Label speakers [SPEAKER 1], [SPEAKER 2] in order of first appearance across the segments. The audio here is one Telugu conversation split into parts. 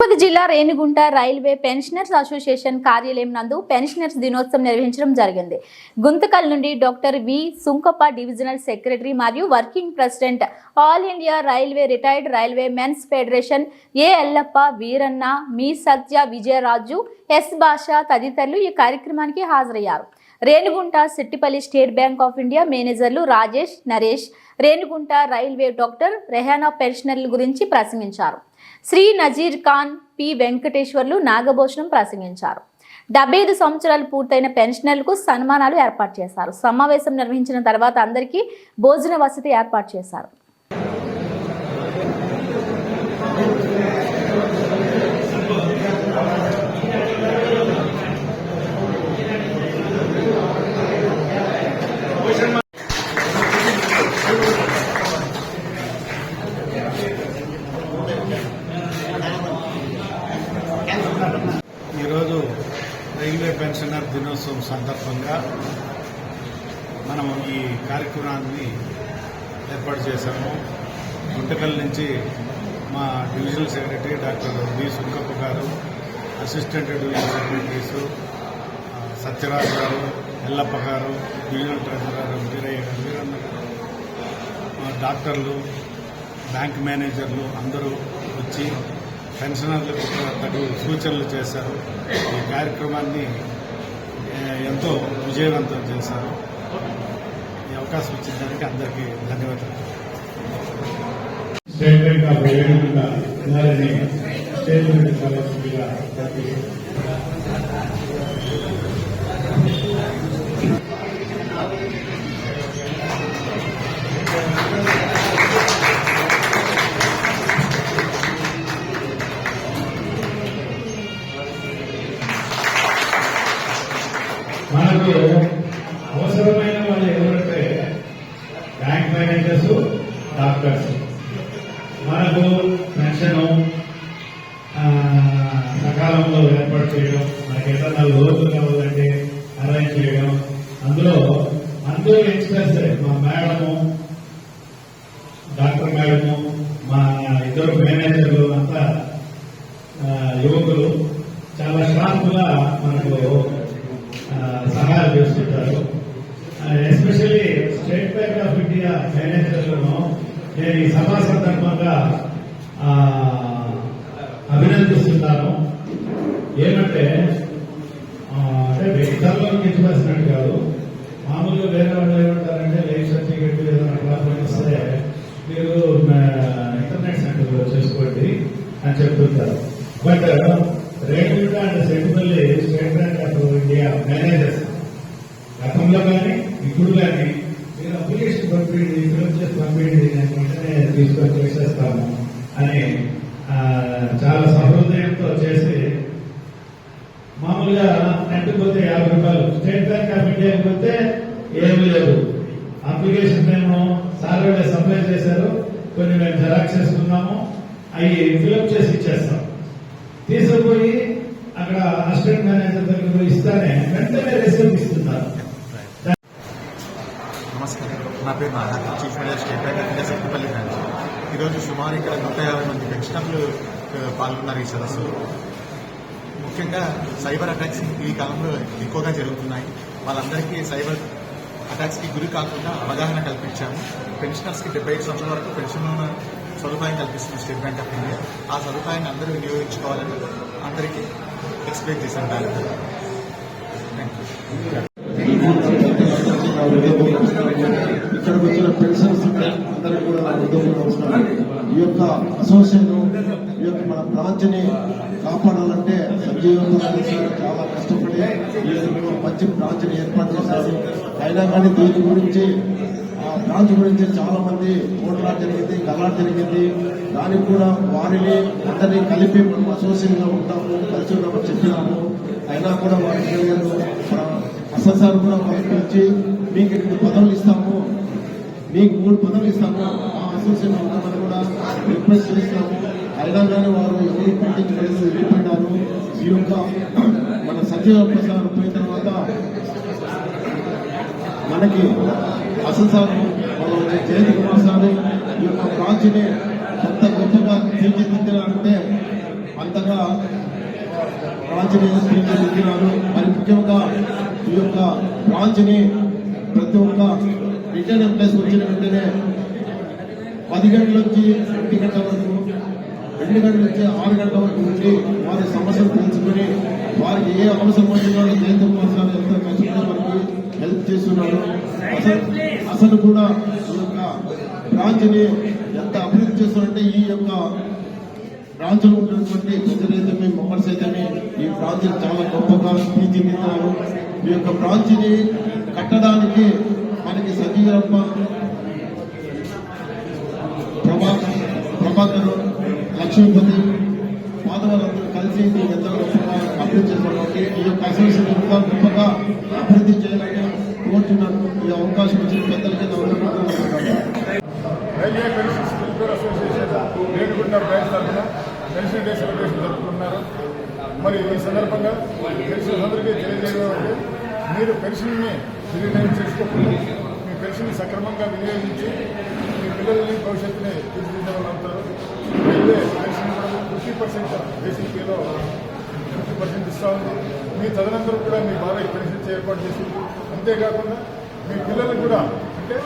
[SPEAKER 1] తిరుపతి జిల్లా రేణిగుంట రైల్వే పెన్షనర్స్ అసోసియేషన్ కార్యాలయం నందు పెన్షనర్స్ దినోత్సవం నిర్వహించడం జరిగింది. గుంతకల్ నుండి doctor V Sunkappa divisional secretary మరియు working president all India railway retired railway men's federation A Yellappa, Veeranna, మీ సత్య, విజయరాజు, ఎస్ భాష తదితరులు ఈ కార్యక్రమానికి హాజరయ్యారు. Renigunta Sittipalli State Bank of India మేనేజర్లు రాజేష్, నరేష్, రేణిగుంట రైల్వే డాక్టర్ రెహానా పెన్షనర్ల గురించి ప్రసంగించారు. శ్రీ నజీర్ ఖాన్, పి వెంకటేశ్వర్లు నాగభూషణం ప్రసంగించారు. 75 సంవత్సరాలు పూర్తయిన పెన్షనర్లకు సన్మానాలు ఏర్పాటు చేశారు. సమావేశం నిర్వహించిన తర్వాత అందరికీ భోజన వసతి ఏర్పాటు చేశారు.
[SPEAKER 2] ఈరోజు రైల్వే పెన్షనర్ దినోత్సవం సందర్భంగా మనము ఈ కార్యక్రమాన్ని ఏర్పాటు చేశాము. గుంటకల్ నుంచి మా డివిజనల్ సెక్రటరీ డాక్టర్ వి సుంకప్ప గారు, అసిస్టెంట్ డివిజనల్ సెక్రటరీస్ సత్యరాజు గారు, ఎల్లప్ప గారు, డివిజనల్ ట్రెజరర్ వీరయ్య గారు, వీరన్న గారు, డాక్టర్లు, బ్యాంక్ మేనేజర్లు అందరూ వచ్చి పెన్షనర్లకు తగు సూచనలు చేశారు. ఈ కార్యక్రమాన్ని ఎంతో విజయవంతం చేశారు. ఈ అవకాశం ఇచ్చిన దానికి అందరికీ ధన్యవాదాలు.
[SPEAKER 3] State Bank of Renigunta State Bank కావాల్సిందిగా మనకు అవసరమైన వాళ్ళు ఎవరంటే బ్యాంక్ మేనేజర్స్, డాక్టర్స్. మనకు పెన్షన్ సకాలంలో ఏర్పాటు చేయడం, మనకి ఏదైనా లోన్లు కావాలంటే అరేంజ్ చేయడం, అందులో అందరూ ఎక్స్పర్ట్స్. మా మేడము, డాక్టర్ మేడము, మా ఇద్దరు మేనేజర్లు అంతా యువకులు చాలా షార్ప్ గా మనకు సహాయం చేస్తుంటారు. Especially State Bank of India మేనేజర్లను నేను ఈ సభా సందర్భంగా అభినందిస్తున్నాను. ఏమంటే ఇతరులను కించపరిచినట్టు కాదు. మామూలుగా వేరే వాళ్ళు ఏమంటారంటే లైఫ్ సర్టిఫికేట్ ఏదైనా ప్రాబ్లం ఇస్తే మీరు ఇంటర్నెట్ సెంటర్లో చేసుకోండి అని చెప్తుంటారు. But Renigunta and Sittipalli State Bank of India managers గతంలో కానీ ఇప్పుడు కానీ మీరు అప్లికేషన్ పంపించండి, ఫిల్అప్ చేసి పంపించండి, నేను వెంటనే తీసుకొని చేసేస్తాము అని చాలా సహృదయంతో చేసి, మామూలుగా నెట్ పోతే 50 రూపాయలు, స్టేట్ బ్యాంక్ ఆఫ్ ఇండియాకి పోతే ఏమీ లేదు. అప్లికేషన్ మేము సార్వే సప్లై చేశారు, కొన్ని మేము జెరాక్స్ చేసుకున్నాము, అవి ఫిల్అప్ చేసి ఇచ్చేస్తాం. తీసుకుపోయి అక్కడ అసిస్టెంట్ మేనేజర్ దగ్గర ఇస్తానే వెంటనే రిసీవ్ ఇస్తున్నారు.
[SPEAKER 4] నమస్కారం, నా పేరు Nagar, chief manager State Bank of India Sittipalli branch. ఈరోజు సుమారు ఇక్కడ 150 మంది పెన్షనర్లు పాల్గొన్నారు ఈ సదస్సులో. ముఖ్యంగా సైబర్ అటాక్స్ ఈ కాలంలో ఎక్కువగా జరుగుతున్నాయి. వాళ్ళందరికీ సైబర్ అటాక్స్కి గురి కాకుండా అవగాహన కల్పించాము. పెన్షనర్స్కి 75 సంవత్సరాల వరకు పెన్షన్ సదుపాయం కల్పిస్తుంది స్టేట్ బ్యాంక్ ఆఫ్ ఇండియా. ఆ సదుపాయాన్ని అందరూ వినియోగించుకోవాలని అందరికీ ఎక్స్ప్లెయిన్ చేశాను. Thank you.
[SPEAKER 5] ఇక్కడికి వచ్చిన పెన్షన్స్ అందరికీ కూడా నమస్కారం. ఈ యొక్క అసోసియేషన్, ఈ యొక్క మన బ్రాంచ్ ని కాపాడాలంటే సంజీవంతో చాలా కష్టపడి మంచి బ్రాంచ్ ని ఏర్పాటు చేశారు. అయినా కానీ దీని గురించి ఆ బ్రాంచ్ గురించి చాలా మంది ఓట్లా జరిగింది, గలా జరిగింది. దానికి కూడా వారిని అందరినీ కలిపి మనం అసోసియేషన్ గా ఉంటాము, కలిసి ఉన్నామని చెప్పినాము. అయినా కూడా వారికి అసలు సార్ కూడా వారికి పిలిచి మీకు 2 పదవులు ఇస్తాము, మీకు 3 పదవులు ఇస్తాము, ఆ అసోసియేషన్ ఉంటామని కూడా రిక్వెస్ట్ చేస్తాము. అయినా కానీ వారు ఎవరు పట్టించుకోలేదు, వెళ్ళిపోయినారు. ఈ యొక్క మన సత్యప్రసాద్ పోయిన తర్వాత మనకి అసలు సార్ జయంత్ కుమార్ సార్ ఈ యొక్క బ్రాంచ్ని ఎంత గొప్పగా తీర్చిదిద్దారంటే అంత విధంగా బ్రాంచ్ని తీర్చిదిద్దినారు. మరి ముఖ్యంగా ఈ యొక్క బ్రాంచ్ని ప్రతి ఒక్క రిటైన్ ఎంప్లాయీస్ వచ్చిన వెంటనే 10 గంటల నుంచి 2 గంటల వరకు, 2 గంటల నుంచి 6 గంటల వరకు ఉండి వారి సమస్యలు తెలుసుకుని వారికి ఏ అవసరం వచ్చినా ఎంత అవసరాలు ఎంత కష్టంగా మనకి హెల్ప్ చేస్తున్నారు. అసలు కూడా ఈ యొక్క బ్రాంచ్ని ఎంత అభివృద్ధి చేస్తున్నారంటే ఈ యొక్క బ్రాంచ్లో ఉన్నటువంటి ప్రజలైతేమి మెంబర్స్ అయితేమి ఈ బ్రాంచ్ని చాలా గొప్పగా తీర్చిదిద్దారు. ఈ యొక్క బ్రాంచ్ని కట్టడానికి మనకి సంజీవప్ప, ప్రభాకర్, లక్ష్మీపతి మాధవరందరూ కలిసి దీన్ని ఎంతో గొప్పగా అభివృద్ధి చేసినటువంటి ఈ యొక్క అసోసియేషన్ కూడా గొప్పగా అభివృద్ధి చేయాలని కోరుతున్నాను. ఈ అవకాశం వచ్చిన పెద్దలకి
[SPEAKER 6] railway pensions welfare association Renigunta branch తరఫున పెన్షన్ డే సెలబ్రేషన్ జరుపుకున్నారు. మరి ఈ సందర్భంగా పెన్షన్ అందరికీ తెలియజేయడం అంటే మీరు పెన్షన్ని విలీనం చేసుకోకుండా మీ పెన్షన్ సక్రమంగా వినియోగించి మీ పిల్లల్ని భవిష్యత్తుని తీర్చిదిద్దగలుగుతారు. రైల్వే పెన్షన్ కూడా 50% బేసిక్ పేలో 50% ఇస్తూ ఉంది. మీ తదనంతరం కూడా మీ బాబాయ్కి పెన్షన్ ఏర్పాటు చేసింది. అంతేకాకుండా మీ పిల్లలకు కూడా అంటే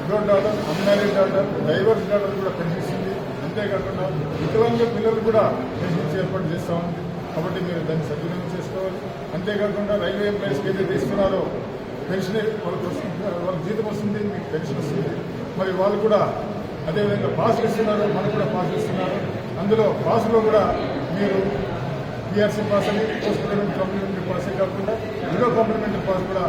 [SPEAKER 6] widowed daughter, unmarried daughter, divorce daughter కూడా పెన్షన్ ఇస్తుంది. అంతేకాకుండా వికలాంగ పిల్లలు కూడా పెన్షన్స్ ఏర్పాటు చేస్తూ ఉంది. కాబట్టి మీరు దాన్ని సద్వినియోగం చేసుకోవాలి. అంతేకాకుండా రైల్వే ఎంప్లాయీస్కి ఏదైతే ఇస్తున్నారో పెన్షన్ వాళ్ళకి జీతం వస్తుంది, మీకు పెన్షన్ వస్తుంది. మరి వాళ్ళు కూడా అదేవిధంగా పాసులు ఇస్తున్నారు, మనకు కూడా పాసులు ఇస్తున్నారు. అందులో పాసులో కూడా మీరు PRC పాస్ అని పోస్ట్ కాంప్లిమెంటరీ పాసే కాకుండా 0 కాంప్లిమెంటరీ పాస్ కూడా